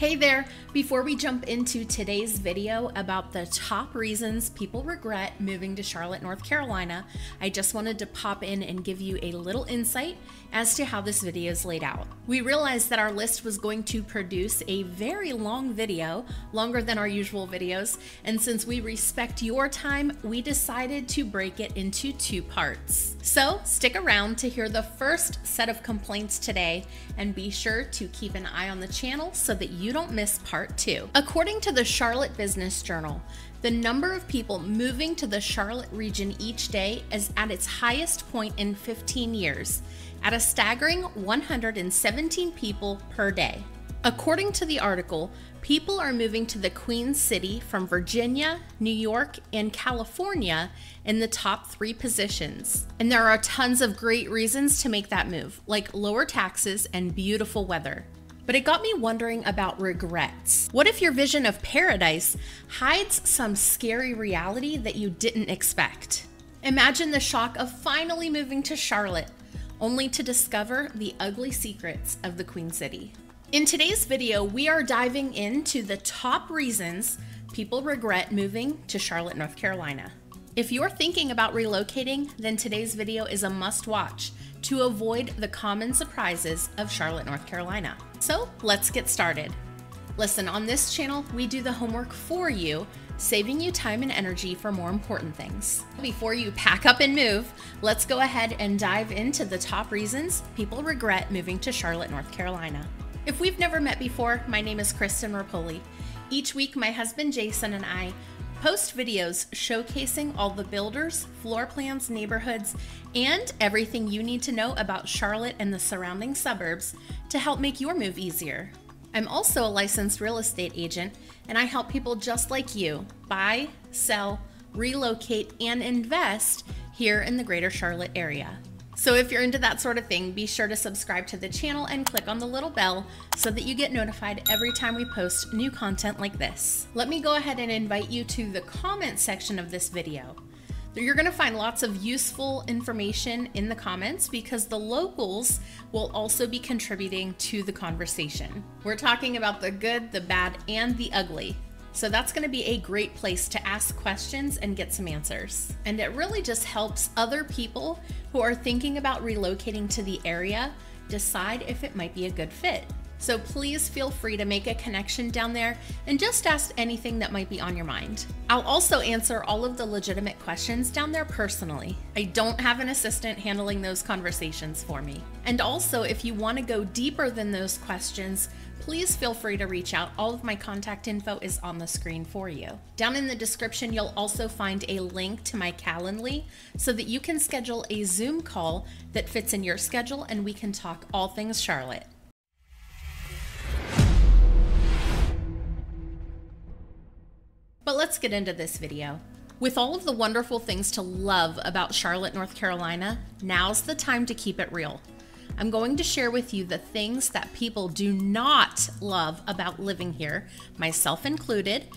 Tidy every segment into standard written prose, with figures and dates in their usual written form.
Hey there! Before we jump into today's video about the top reasons people regret moving to Charlotte, North Carolina, I just wanted to pop in and give you a little insight as to how this video is laid out. We realized that our list was going to produce a very long video, longer than our usual videos, and since we respect your time, we decided to break it into two parts. So stick around to hear the first set of complaints today, and be sure to keep an eye on the channel so that you don't miss part 2. According to the Charlotte Business Journal, the number of people moving to the Charlotte region each day is at its highest point in 15 years, at a staggering 117 people per day. According to the article, people are moving to the Queen City from Virginia, New York, and California in the top 3 positions. And there are tons of great reasons to make that move, like lower taxes and beautiful weather. But it got me wondering about regrets. What if your vision of paradise hides some scary reality that you didn't expect? Imagine the shock of finally moving to Charlotte, only to discover the ugly secrets of the Queen City. In today's video, we are diving into the top reasons people regret moving to Charlotte, North Carolina. If you're thinking about relocating, then today's video is a must-watch to avoid the common surprises of Charlotte, North Carolina. So let's get started. Listen, on this channel, we do the homework for you, saving you time and energy for more important things. Before you pack up and move, let's go ahead and dive into the top reasons people regret moving to Charlotte, North Carolina. If we've never met before, my name is Christen. Each week, my husband Jason and I post videos showcasing all the builders, floor plans, neighborhoods, and everything you need to know about Charlotte and the surrounding suburbs to help make your move easier. I'm also a licensed real estate agent, and I help people just like you buy, sell, relocate, and invest here in the greater Charlotte area. So if you're into that sort of thing, be sure to subscribe to the channel and click on the little bell so that you get notified every time we post new content like this. Let me go ahead and invite you to the comment section of this video. You're going to find lots of useful information in the comments because the locals will also be contributing to the conversation. We're talking about the good, the bad, and the ugly. So that's going to be a great place to ask questions and get some answers. And it really just helps other people who are thinking about relocating to the area decide if it might be a good fit. So please feel free to make a connection down there and just ask anything that might be on your mind. I'll also answer all of the legitimate questions down there personally. I don't have an assistant handling those conversations for me. And also, if you want to go deeper than those questions, please feel free to reach out. All of my contact info is on the screen for you. Down in the description, you'll also find a link to my Calendly so that you can schedule a Zoom call that fits in your schedule and we can talk all things Charlotte. But let's get into this video. With all of the wonderful things to love about Charlotte, North Carolina, now's the time to keep it real. I'm going to share with you the things that people do not love about living here, myself included,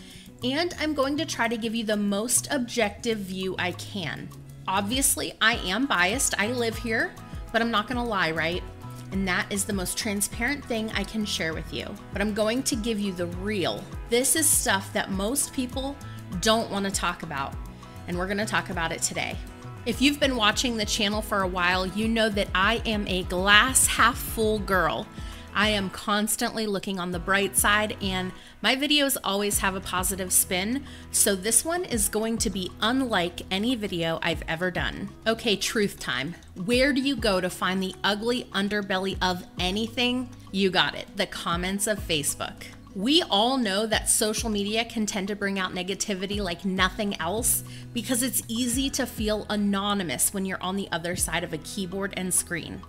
and I'm going to try to give you the most objective view I can. Obviously, I am biased. I live here, but I'm not going to lie, right? And that is the most transparent thing I can share with you. But I'm going to give you the real. This is stuff that most people don't want to talk about, and we're going to talk about it today. If you've been watching the channel for a while, you know that I am a glass half full girl. I am constantly looking on the bright side, and my videos always have a positive spin, so this one is going to be unlike any video I've ever done. Okay, truth time. Where do you go to find the ugly underbelly of anything? You got it, the comments of Facebook. We all know that social media can tend to bring out negativity like nothing else because it's easy to feel anonymous when you're on the other side of a keyboard and screen.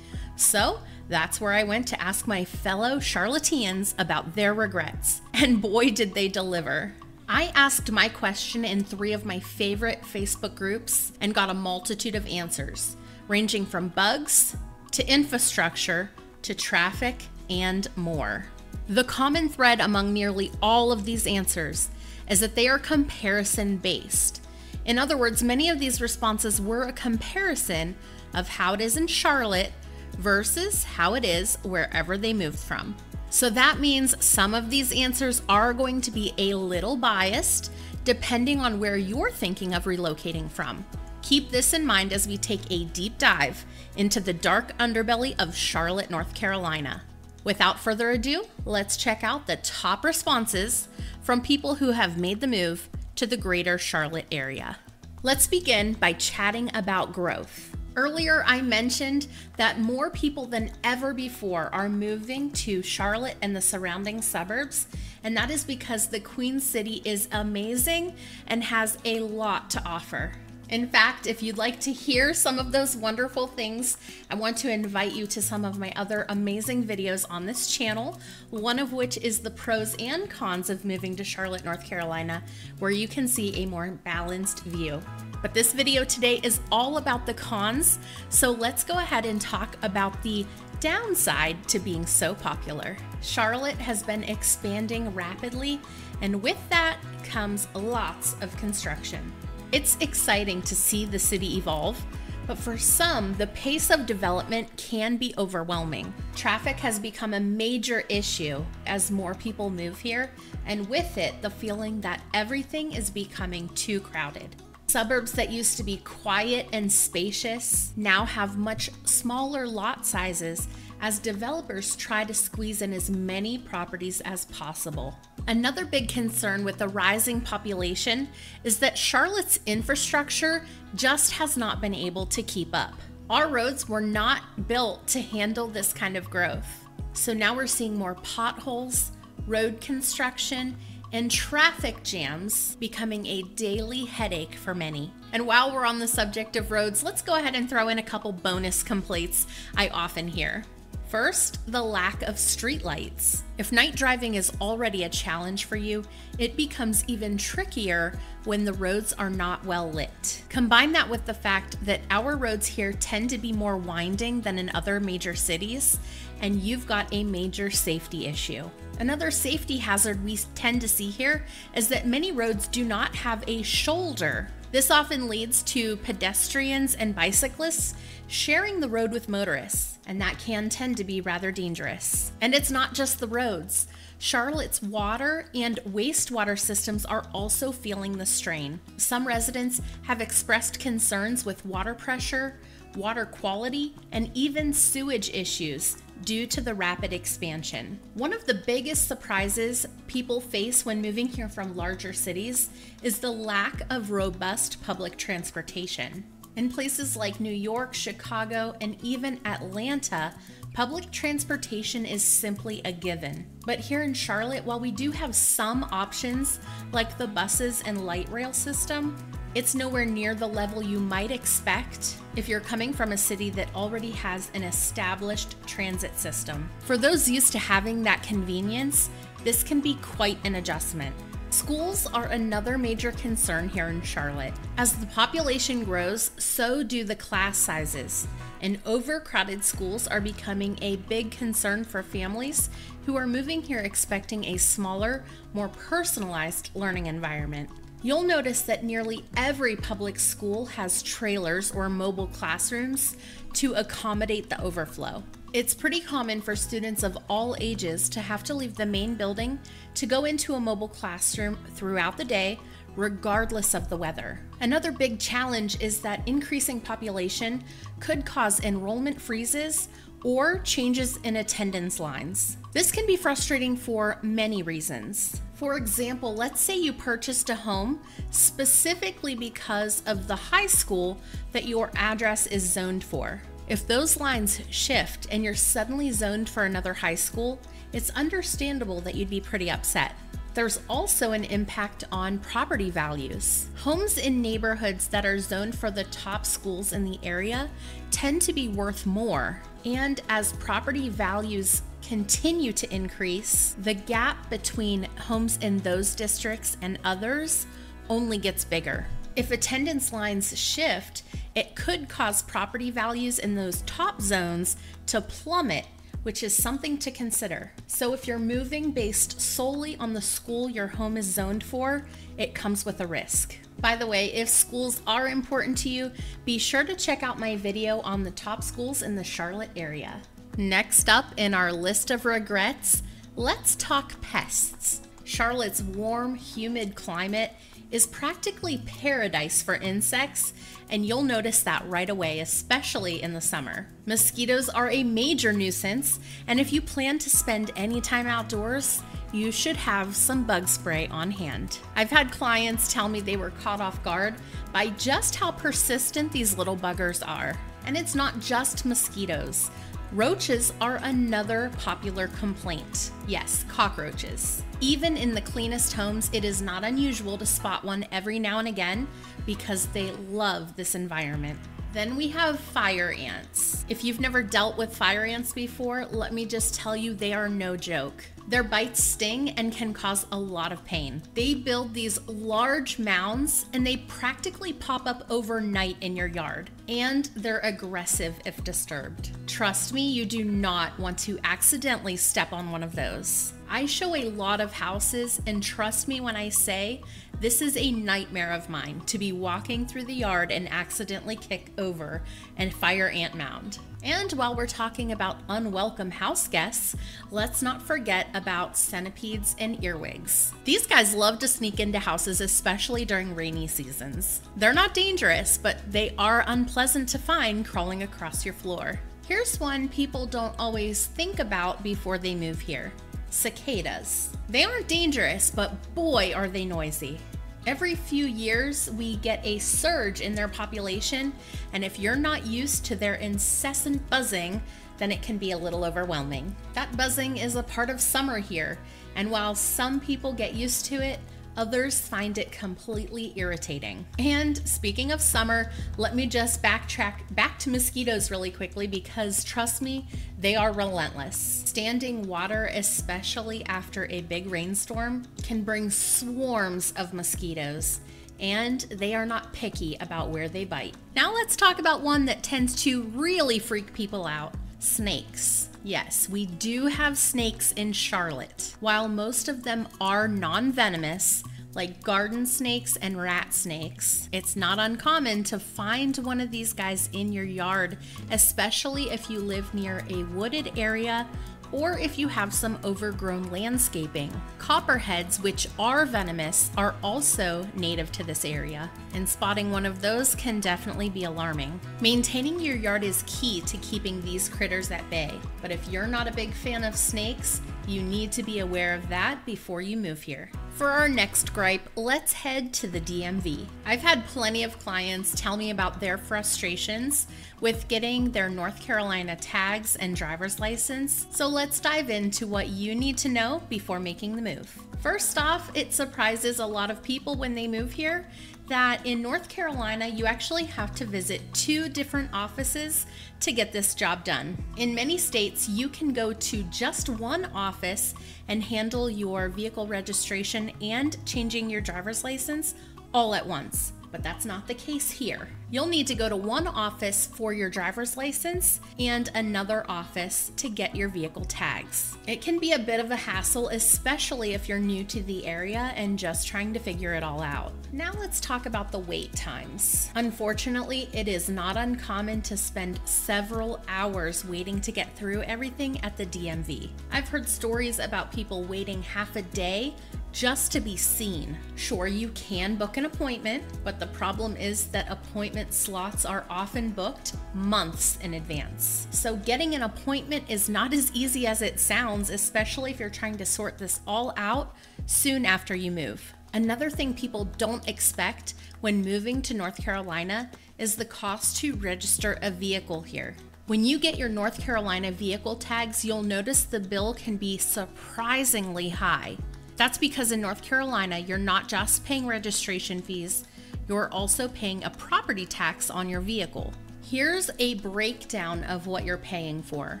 So that's where I went to ask my fellow Charlotteans about their regrets. And boy, did they deliver. I asked my question in 3 of my favorite Facebook groups and got a multitude of answers, ranging from bugs to infrastructure to traffic and more. The common thread among nearly all of these answers is that they are comparison-based. In other words, many of these responses were a comparison of how it is in Charlotte versus how it is wherever they moved from. So that means some of these answers are going to be a little biased, depending on where you're thinking of relocating from. Keep this in mind as we take a deep dive into the dark underbelly of Charlotte, North Carolina. Without further ado, let's check out the top responses from people who have made the move to the greater Charlotte area. Let's begin by chatting about growth. Earlier, I mentioned that more people than ever before are moving to Charlotte and the surrounding suburbs, and that is because the Queen City is amazing and has a lot to offer. In fact, if you'd like to hear some of those wonderful things, I want to invite you to some of my other amazing videos on this channel, one of which is the pros and cons of moving to Charlotte, North Carolina, where you can see a more balanced view. But this video today is all about the cons, so let's go ahead and talk about the downside to being so popular. Charlotte has been expanding rapidly, and with that comes lots of construction. It's exciting to see the city evolve, but for some, the pace of development can be overwhelming. Traffic has become a major issue as more people move here, and with it, the feeling that everything is becoming too crowded. Suburbs that used to be quiet and spacious now have much smaller lot sizes as developers try to squeeze in as many properties as possible. Another big concern with the rising population is that Charlotte's infrastructure just has not been able to keep up. Our roads were not built to handle this kind of growth. So now we're seeing more potholes, road construction, and traffic jams becoming a daily headache for many. And while we're on the subject of roads, let's go ahead and throw in a couple bonus complaints I often hear. First, the lack of streetlights. If night driving is already a challenge for you, it becomes even trickier when the roads are not well lit. Combine that with the fact that our roads here tend to be more winding than in other major cities, and you've got a major safety issue. Another safety hazard we tend to see here is that many roads do not have a shoulder. This often leads to pedestrians and bicyclists sharing the road with motorists, and that can tend to be rather dangerous. And it's not just the roads. Charlotte's water and wastewater systems are also feeling the strain. Some residents have expressed concerns with water pressure, water quality, and even sewage issues due to the rapid expansion. One of the biggest surprises people face when moving here from larger cities is the lack of robust public transportation. In places like New York, Chicago, and even Atlanta, public transportation is simply a given. But here in Charlotte, while we do have some options like the buses and light rail system, it's nowhere near the level you might expect if you're coming from a city that already has an established transit system. For those used to having that convenience, this can be quite an adjustment. Schools are another major concern here in Charlotte. As the population grows, so do the class sizes, and overcrowded schools are becoming a big concern for families who are moving here expecting a smaller, more personalized learning environment. You'll notice that nearly every public school has trailers or mobile classrooms to accommodate the overflow. It's pretty common for students of all ages to have to leave the main building to go into a mobile classroom throughout the day, regardless of the weather. Another big challenge is that increasing population could cause enrollment freezes or changes in attendance lines. This can be frustrating for many reasons. For example, let's say you purchased a home specifically because of the high school that your address is zoned for. If those lines shift and you're suddenly zoned for another high school, it's understandable that you'd be pretty upset. There's also an impact on property values. Homes in neighborhoods that are zoned for the top schools in the area tend to be worth more. And as property values continue to increase, the gap between homes in those districts and others only gets bigger. If attendance lines shift, it could cause property values in those top zones to plummet, which is something to consider. So if you're moving based solely on the school your home is zoned for, it comes with a risk. By the way, if schools are important to you, be sure to check out my video on the top schools in the Charlotte area. Next up in our list of regrets, Let's talk pests. Charlotte's warm, humid climate is practically paradise for insects, and you'll notice that right away, especially in the summer. Mosquitoes are a major nuisance, and if you plan to spend any time outdoors, you should have some bug spray on hand. I've had clients tell me they were caught off guard by just how persistent these little buggers are. And it's not just mosquitoes. Roaches are another popular complaint. Yes, cockroaches. Even in the cleanest homes, it is not unusual to spot one every now and again because they love this environment. Then we have fire ants. If you've never dealt with fire ants before, let me just tell you they are no joke. Their bites sting and can cause a lot of pain. They build these large mounds and they practically pop up overnight in your yard. And they're aggressive if disturbed. Trust me, you do not want to accidentally step on one of those. I show a lot of houses, and trust me when I say this is a nightmare of mine to be walking through the yard and accidentally kick over a fire ant mound. And while we're talking about unwelcome house guests, let's not forget about centipedes and earwigs. These guys love to sneak into houses, especially during rainy seasons. They're not dangerous, but they are unpleasant to find crawling across your floor. Here's one people don't always think about before they move here. Cicadas. They aren't dangerous, but boy are they noisy. Every few years, we get a surge in their population, and if you're not used to their incessant buzzing, then it can be a little overwhelming. That buzzing is a part of summer here, and while some people get used to it, others find it completely irritating. And speaking of summer, let me just backtrack back to mosquitoes really quickly because trust me, they are relentless. Standing water, especially after a big rainstorm, can bring swarms of mosquitoes, and they are not picky about where they bite. Now let's talk about one that tends to really freak people out: snakes. Yes, we do have snakes in Charlotte. While most of them are non-venomous, like garden snakes and rat snakes, it's not uncommon to find one of these guys in your yard, especially if you live near a wooded area or if you have some overgrown landscaping. Copperheads, which are venomous, are also native to this area, and spotting one of those can definitely be alarming. Maintaining your yard is key to keeping these critters at bay, but if you're not a big fan of snakes, you need to be aware of that before you move here. For our next gripe, let's head to the DMV. I've had plenty of clients tell me about their frustrations with getting their North Carolina tags and driver's license, so let's dive into what you need to know before making the move. First off, it surprises a lot of people when they move here that in North Carolina, you actually have to visit 2 different offices to get this job done. In many states, you can go to just one office and handle your vehicle registration and changing your driver's license all at once. But that's not the case here. You'll need to go to one office for your driver's license and another office to get your vehicle tags. It can be a bit of a hassle, especially if you're new to the area and just trying to figure it all out. Now let's talk about the wait times. Unfortunately, it is not uncommon to spend several hours waiting to get through everything at the DMV. I've heard stories about people waiting half a day just to be seen. Sure, you can book an appointment, but the problem is that appointment slots are often booked months in advance. So getting an appointment is not as easy as it sounds, especially if you're trying to sort this all out soon after you move. Another thing people don't expect when moving to North Carolina is the cost to register a vehicle here. When you get your North Carolina vehicle tags, you'll notice the bill can be surprisingly high. That's because in North Carolina, you're not just paying registration fees, you're also paying a property tax on your vehicle. Here's a breakdown of what you're paying for.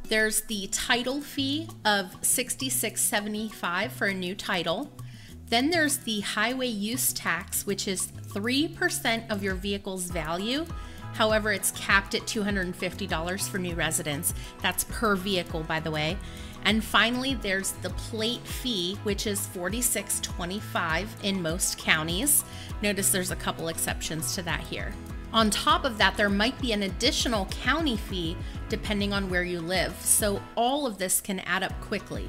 There's the title fee of $66.75 for a new title. Then there's the highway use tax, which is 3% of your vehicle's value. However, it's capped at $250 for new residents. That's per vehicle, by the way. And finally, there's the plate fee, which is $46.25 in most counties. Notice there's a couple exceptions to that here. On top of that, there might be an additional county fee depending on where you live. So all of this can add up quickly.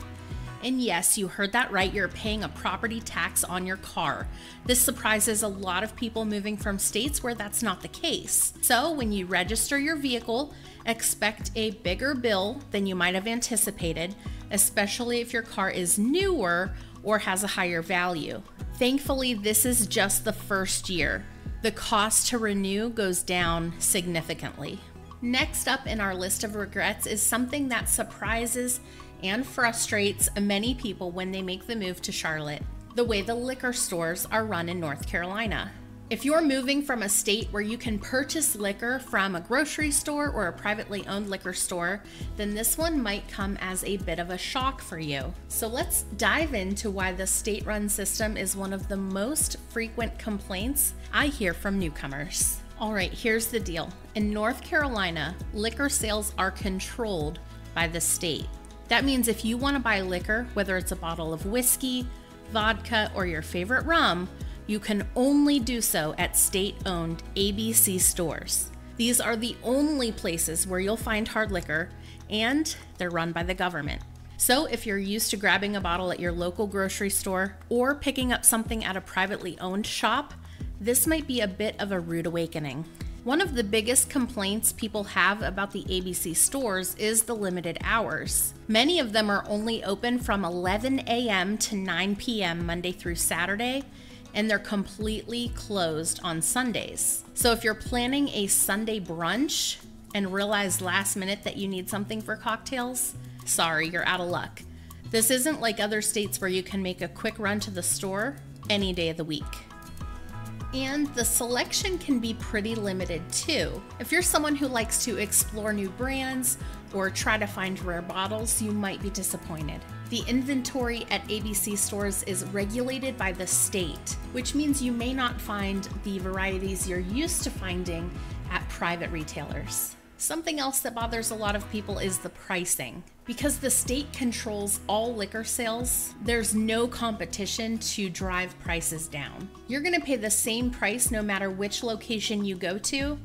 And yes, you heard that right, you're paying a property tax on your car. This surprises a lot of people moving from states where that's not the case. So when you register your vehicle, expect a bigger bill than you might have anticipated, especially if your car is newer or has a higher value. Thankfully, this is just the first year. The cost to renew goes down significantly. Next up in our list of regrets is something that surprises and frustrates many people when they make the move to Charlotte: the way the liquor stores are run in North Carolina. If you're moving from a state where you can purchase liquor from a grocery store or a privately owned liquor store, then this one might come as a bit of a shock for you. So let's dive into why the state-run system is one of the most frequent complaints I hear from newcomers. All right, here's the deal. In North Carolina, liquor sales are controlled by the state. That means if you want to buy liquor, whether it's a bottle of whiskey, vodka, or your favorite rum, you can only do so at state-owned ABC stores. These are the only places where you'll find hard liquor, and they're run by the government. So if you're used to grabbing a bottle at your local grocery store or picking up something at a privately owned shop, this might be a bit of a rude awakening. One of the biggest complaints people have about the ABC stores is the limited hours. Many of them are only open from 11 a.m. to 9 p.m. Monday through Saturday, and they're completely closed on Sundays. So if you're planning a Sunday brunch and realize last minute that you need something for cocktails, sorry, you're out of luck. This isn't like other states where you can make a quick run to the store any day of the week. And the selection can be pretty limited too. If you're someone who likes to explore new brands or try to find rare bottles, you might be disappointed. The inventory at ABC stores is regulated by the state, which means you may not find the varieties you're used to finding at private retailers. Something else that bothers a lot of people is the pricing. Because the state controls all liquor sales, there's no competition to drive prices down. You're gonna pay the same price no matter which location you go to,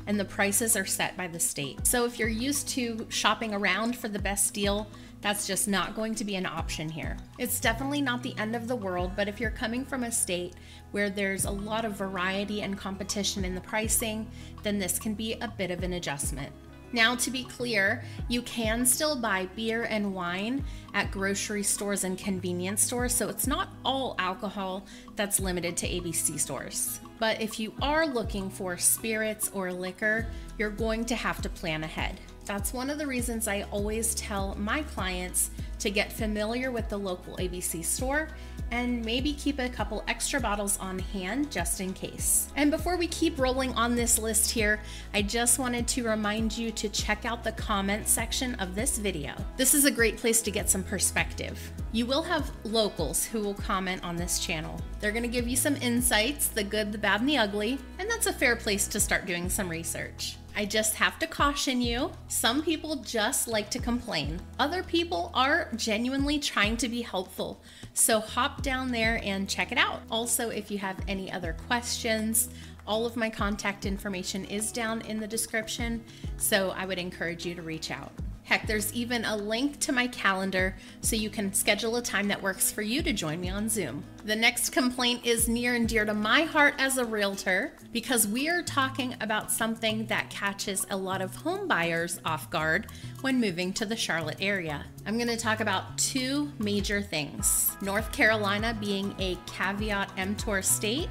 and the prices are set by the state. So if you're used to shopping around for the best deal, that's just not going to be an option here. It's definitely not the end of the world, but if you're coming from a state where there's a lot of variety and competition in the pricing, then this can be a bit of an adjustment. Now, to be clear, you can still buy beer and wine at grocery stores and convenience stores, so it's not all alcohol that's limited to ABC stores. But if you are looking for spirits or liquor, you're going to have to plan ahead. That's one of the reasons I always tell my clients to get familiar with the local ABC store and maybe keep a couple extra bottles on hand just in case. And before we keep rolling on this list here, I just wanted to remind you to check out the comment section of this video. This is a great place to get some perspective. You will have locals who will comment on this channel. They're gonna give you some insights, the good, the bad, and the ugly, and that's a fair place to start doing some research. I just have to caution you, some people just like to complain. Other people are genuinely trying to be helpful. So hop down there and check it out. Also, if you have any other questions, all of my contact information is down in the description, so I would encourage you to reach out. Heck, there's even a link to my calendar so you can schedule a time that works for you to join me on Zoom. The next complaint is near and dear to my heart as a realtor because we are talking about something that catches a lot of home buyers off guard when moving to the Charlotte area. I'm going to talk about two major things: North Carolina being a caveat emptor state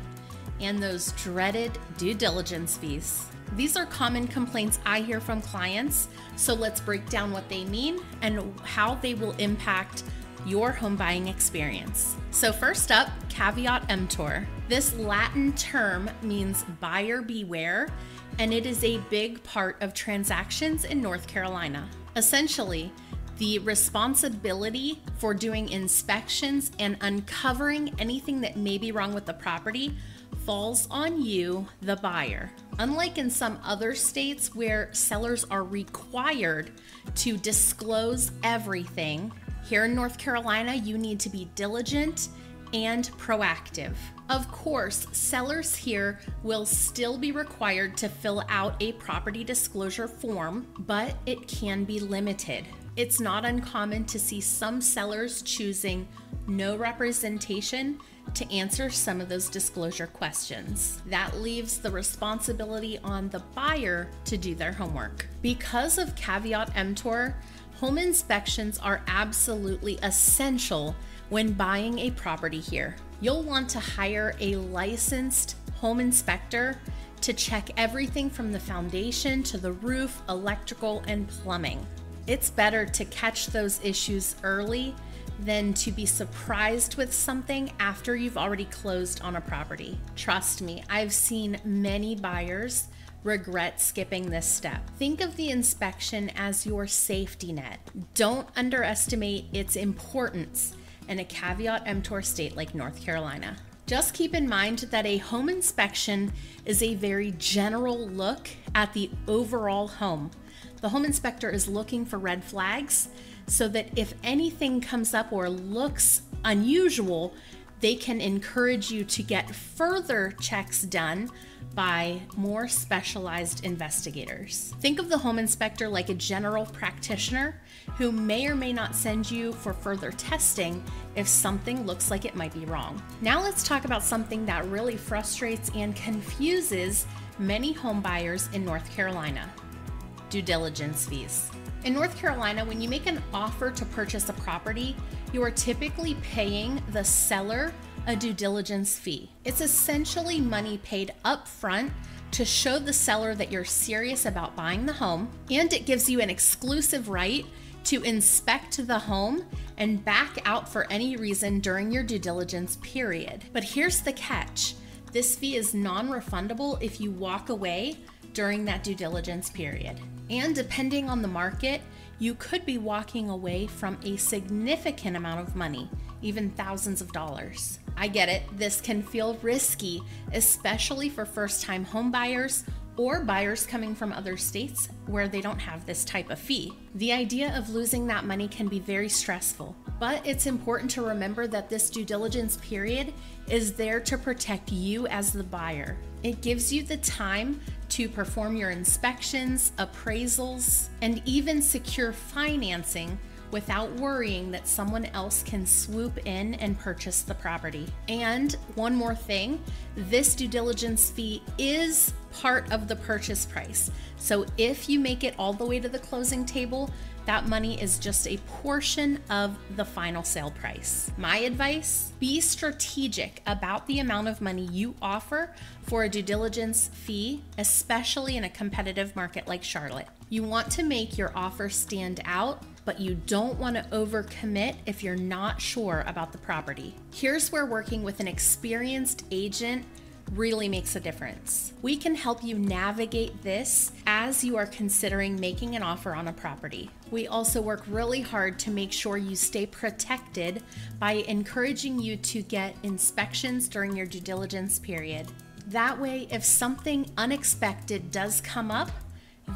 and those dreaded due diligence fees. These are common complaints I hear from clients, so let's break down what they mean and how they will impact your home buying experience. So first up, caveat emptor. This Latin term means buyer beware, and it is a big part of transactions in North Carolina. Essentially, the responsibility for doing inspections and uncovering anything that may be wrong with the property falls on you, the buyer. Unlike in some other states where sellers are required to disclose everything, here in North Carolina, you need to be diligent and proactive. Of course, sellers here will still be required to fill out a property disclosure form, but it can be limited. It's not uncommon to see some sellers choosing no representation to answer some of those disclosure questions. That leaves the responsibility on the buyer to do their homework. Because of caveat emptor, home inspections are absolutely essential when buying a property here. You'll want to hire a licensed home inspector to check everything from the foundation to the roof, electrical, and plumbing. It's better to catch those issues early than to be surprised with something after you've already closed on a property. Trust me, I've seen many buyers regret skipping this step. Think of the inspection as your safety net. Don't underestimate its importance in a caveat emptor state like North Carolina. Just keep in mind that a home inspection is a very general look at the overall home. The home inspector is looking for red flags so that if anything comes up or looks unusual, they can encourage you to get further checks done by more specialized investigators. Think of the home inspector like a general practitioner who may or may not send you for further testing if something looks like it might be wrong. Now let's talk about something that really frustrates and confuses many home buyers in North Carolina: due diligence fees. In North Carolina, when you make an offer to purchase a property, you are typically paying the seller a due diligence fee. It's essentially money paid up front to show the seller that you're serious about buying the home, and it gives you an exclusive right to inspect the home and back out for any reason during your due diligence period. But here's the catch: this fee is non-refundable if you walk away during that due diligence period. And depending on the market, you could be walking away from a significant amount of money, even thousands of dollars. I get it, this can feel risky, especially for first-time home buyers or buyers coming from other states where they don't have this type of fee. The idea of losing that money can be very stressful, but it's important to remember that this due diligence period is there to protect you as the buyer. It gives you the time to perform your inspections, appraisals, and even secure financing without worrying that someone else can swoop in and purchase the property. And one more thing, this due diligence fee is part of the purchase price. So if you make it all the way to the closing table, that money is just a portion of the final sale price. My advice: be strategic about the amount of money you offer for a due diligence fee, especially in a competitive market like Charlotte. You want to make your offer stand out, but you don't want to overcommit if you're not sure about the property. Here's where working with an experienced agent really makes a difference. We can help you navigate this as you are considering making an offer on a property. We also work really hard to make sure you stay protected by encouraging you to get inspections during your due diligence period. That way, if something unexpected does come up,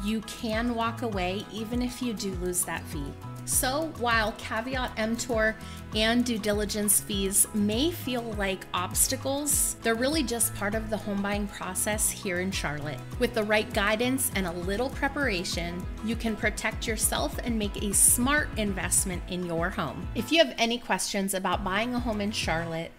you can walk away even if you do lose that fee. So while caveat emptor and due diligence fees may feel like obstacles, they're really just part of the home buying process here in Charlotte. With the right guidance and a little preparation, you can protect yourself and make a smart investment in your home. If you have any questions about buying a home in Charlotte,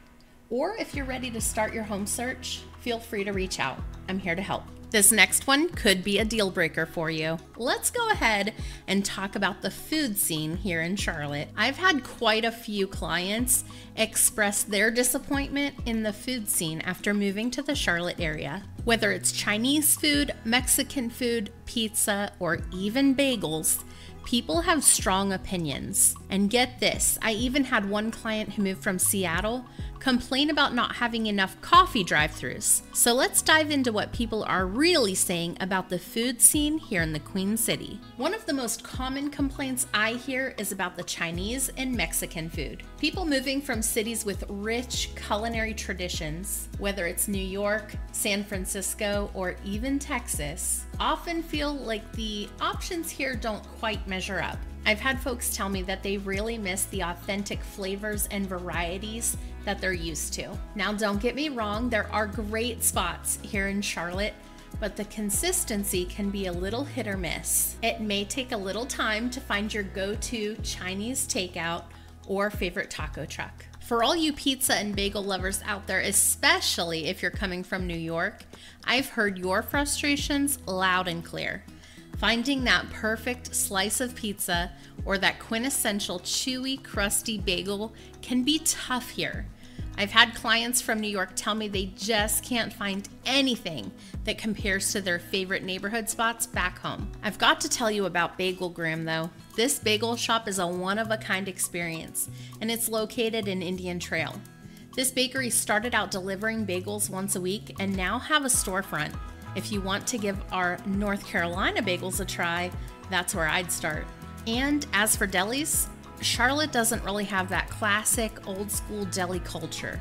or if you're ready to start your home search, feel free to reach out. I'm here to help. This next one could be a deal breaker for you. Let's go ahead and talk about the food scene here in Charlotte. I've had quite a few clients express their disappointment in the food scene after moving to the Charlotte area. Whether it's Chinese food, Mexican food, pizza, or even bagels, people have strong opinions. And get this, I even had one client who moved from Seattle complain about not having enough coffee drive-thrus. So let's dive into what people are really saying about the food scene here in the Queen City. One of the most common complaints I hear is about the Chinese and Mexican food. People moving from cities with rich culinary traditions, whether it's New York, San Francisco, or even Texas, often feel like the options here don't quite measure up. I've had folks tell me that they really miss the authentic flavors and varieties that they're used to. Now, don't get me wrong, there are great spots here in Charlotte, but the consistency can be a little hit or miss. It may take a little time to find your go-to Chinese takeout or favorite taco truck. For all you pizza and bagel lovers out there, especially if you're coming from New York, I've heard your frustrations loud and clear. Finding that perfect slice of pizza or that quintessential chewy, crusty bagel can be tough here. I've had clients from New York tell me they just can't find anything that compares to their favorite neighborhood spots back home. I've got to tell you about Bagel Graham though. This bagel shop is a one-of-a-kind experience, and it's located in Indian Trail. This bakery started out delivering bagels once a week and now have a storefront. If you want to give our North Carolina bagels a try, that's where I'd start. And as for delis, Charlotte doesn't really have that classic old school deli culture.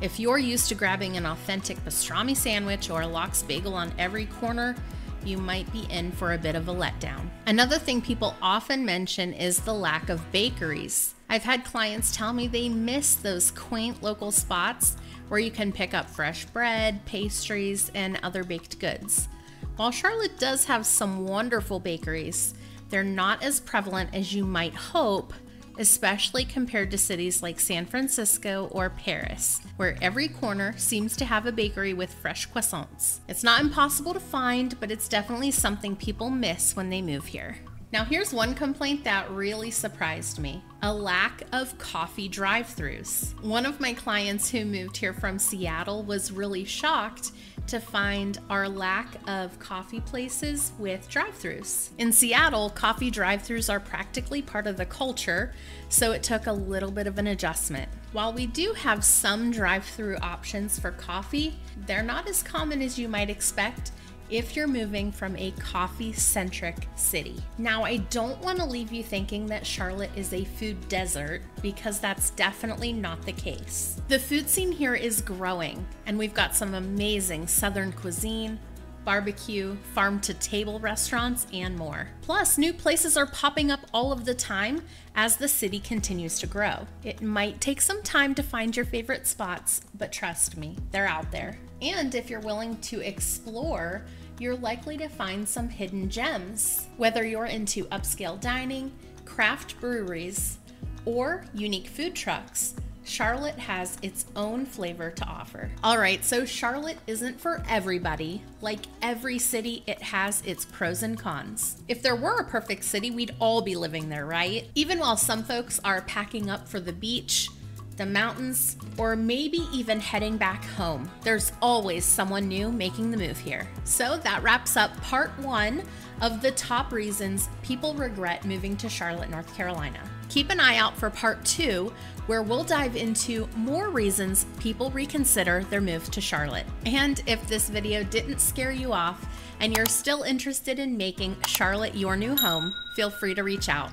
If you're used to grabbing an authentic pastrami sandwich or a lox bagel on every corner, you might be in for a bit of a letdown. Another thing people often mention is the lack of bakeries. I've had clients tell me they miss those quaint local spots where you can pick up fresh bread, pastries, and other baked goods. While Charlotte does have some wonderful bakeries, they're not as prevalent as you might hope, especially compared to cities like San Francisco or Paris, where every corner seems to have a bakery with fresh croissants. It's not impossible to find, but it's definitely something people miss when they move here. Now here's one complaint that really surprised me: a lack of coffee drive-thrus. One of my clients who moved here from Seattle was really shocked to find our lack of coffee places with drive-thrus. In Seattle, coffee drive-thrus are practically part of the culture, so it took a little bit of an adjustment. While we do have some drive-thru options for coffee, they're not as common as you might expect if you're moving from a coffee-centric city. Now, I don't want to leave you thinking that Charlotte is a food desert, because that's definitely not the case. The food scene here is growing, and we've got some amazing Southern cuisine, barbecue, farm-to-table restaurants, and more. Plus, new places are popping up all of the time as the city continues to grow. It might take some time to find your favorite spots, but trust me, they're out there. And if you're willing to explore, you're likely to find some hidden gems. Whether you're into upscale dining, craft breweries, or unique food trucks, Charlotte has its own flavor to offer. All right, so Charlotte isn't for everybody. Like every city, it has its pros and cons. If there were a perfect city, we'd all be living there, right? Even while some folks are packing up for the beach, the mountains, or maybe even heading back home, there's always someone new making the move here. So that wraps up part 1 of the top reasons people regret moving to Charlotte, North Carolina. Keep an eye out for part 2, where we'll dive into more reasons people reconsider their move to Charlotte. And if this video didn't scare you off and you're still interested in making Charlotte your new home, feel free to reach out.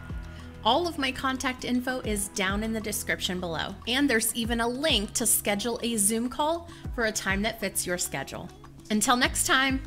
All of my contact info is down in the description below, and there's even a link to schedule a Zoom call for a time that fits your schedule. Until next time.